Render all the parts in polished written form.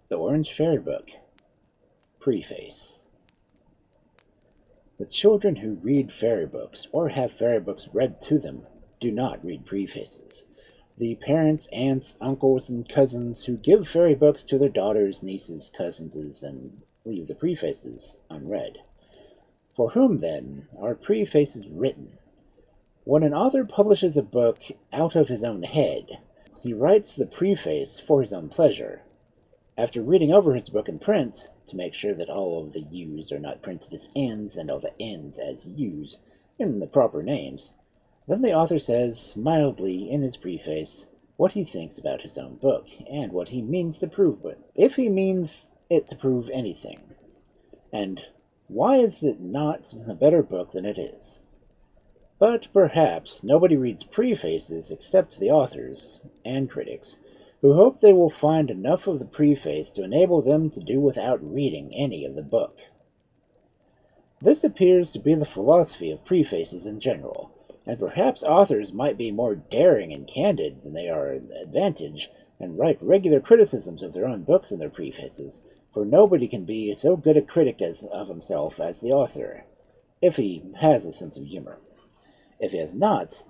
The Orange Fairy Book. Preface. The children who read fairy books or have fairy books read to them do not read prefaces. The parents, aunts, uncles, and cousins who give fairy books to their daughters, nieces, cousins, and leave the prefaces unread. For whom, then, are prefaces written? When an author publishes a book out of his own head, he writes the preface for his own pleasure. After reading over his book in print, to make sure that all of the U's are not printed as N's and all the N's as U's in the proper names, then the author says, mildly in his preface, what he thinks about his own book, and what he means to prove it, if he means it to prove anything. And why is it not a better book than it is? But perhaps nobody reads prefaces except the authors and critics, who hope they will find enough of the preface to enable them to do without reading any of the book. This appears to be the philosophy of prefaces in general, and perhaps authors might be more daring and candid than they are in Advantage, and write regular criticisms of their own books in their prefaces, for nobody can be so good a critic of himself as the author, if he has a sense of humor. If he has not,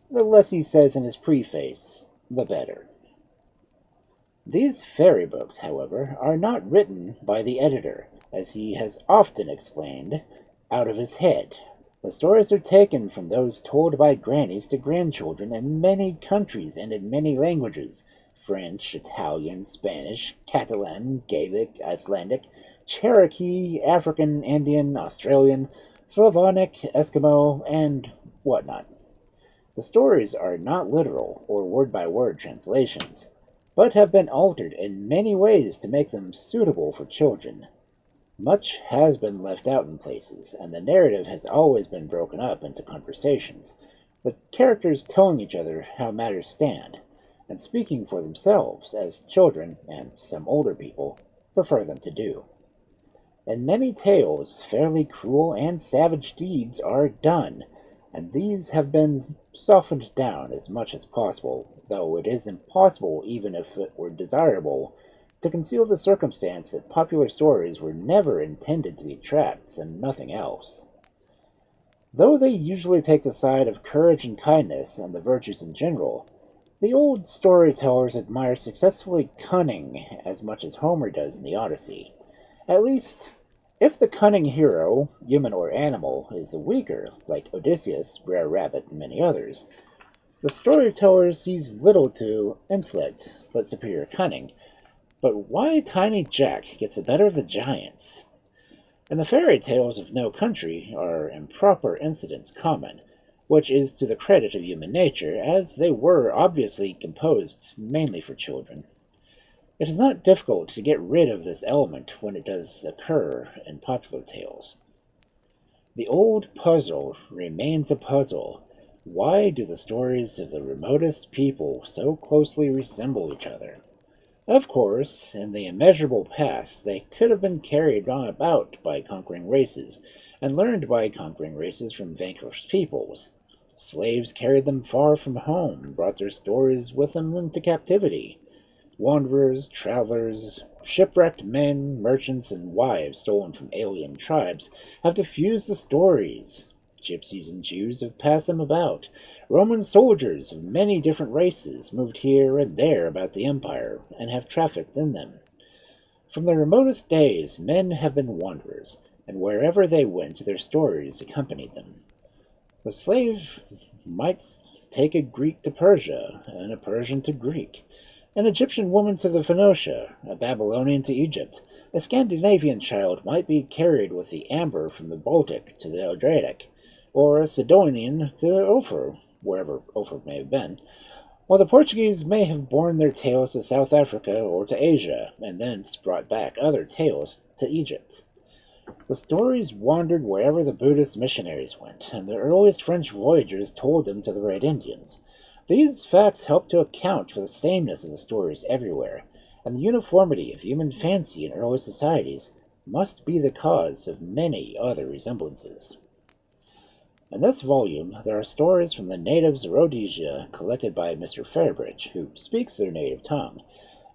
the less he says in his preface, the better. These fairy books, however, are not written by the editor, as he has often explained, out of his head. The stories are taken from those told by grannies to grandchildren in many countries and in many languages: French, Italian, Spanish, Catalan, Gaelic, Icelandic, Cherokee, African, Indian, Australian, Slavonic, Eskimo, and whatnot. The stories are not literal or word-by-word translations, but have been altered in many ways to make them suitable for children. Much has been left out in places, and the narrative has always been broken up into conversations, the characters telling each other how matters stand, and speaking for themselves, as children, and some older people, prefer them to do. In many tales, fairly cruel and savage deeds are done, and these have been softened down as much as possible, though it is impossible, even if it were desirable, to conceal the circumstance that popular stories were never intended to be tracts and nothing else. Though they usually take the side of courage and kindness and the virtues in general, the old storytellers admire successfully cunning as much as Homer does in the Odyssey. At least, if the cunning hero, human or animal, is the weaker, like Odysseus, Brer Rabbit, and many others, the storyteller sees little to intellect but superior cunning. But why Tiny Jack gets the better of the giants? In the fairy tales of No Country are improper incidents common, which is to the credit of human nature, as they were obviously composed mainly for children. It is not difficult to get rid of this element when it does occur in popular tales. The old puzzle remains a puzzle. Why do the stories of the remotest people so closely resemble each other? Of course, in the immeasurable past, they could have been carried on about by conquering races, and learned by conquering races from vanquished peoples. Slaves carried them far from home and brought their stories with them into captivity. Wanderers, travelers, shipwrecked men, merchants, and wives stolen from alien tribes have diffused the stories. Gypsies and Jews have passed them about. Roman soldiers of many different races moved here and there about the empire and have trafficked in them. From the remotest days, men have been wanderers, and wherever they went, their stories accompanied them. The slave might take a Greek to Persia, and a Persian to Greek, an Egyptian woman to the Phoenicia, a Babylonian to Egypt. A Scandinavian child might be carried with the amber from the Baltic to the Adriatic, or a Sidonian to Ophir, wherever Ophir may have been, while the Portuguese may have borne their tales to South Africa or to Asia, and thence brought back other tales to Egypt. The stories wandered wherever the Buddhist missionaries went, and the earliest French voyagers told them to the Red Indians. These facts help to account for the sameness of the stories everywhere, and the uniformity of human fancy in early societies must be the cause of many other resemblances. In this volume, there are stories from the natives of Rhodesia collected by Mr. Fairbridge, who speaks their native tongue,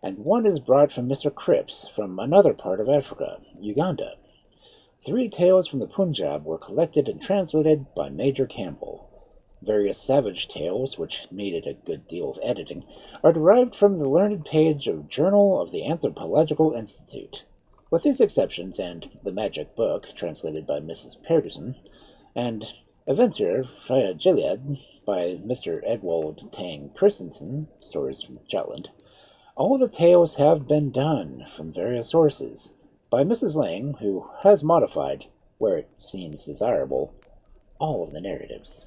and one is brought from Mr. Cripps from another part of Africa, Uganda. 3 tales from the Punjab were collected and translated by Major Campbell. Various savage tales, which needed a good deal of editing, are derived from the learned page of Journal of the Anthropological Institute. With these exceptions, and The Magic Book, translated by Mrs. Pedersen, and Adventure via Gilead by Mr. Edwald Tang Christensen, stories from Jutland, all the tales have been done from various sources by Mrs. Lang, who has modified, where it seems desirable, all of the narratives.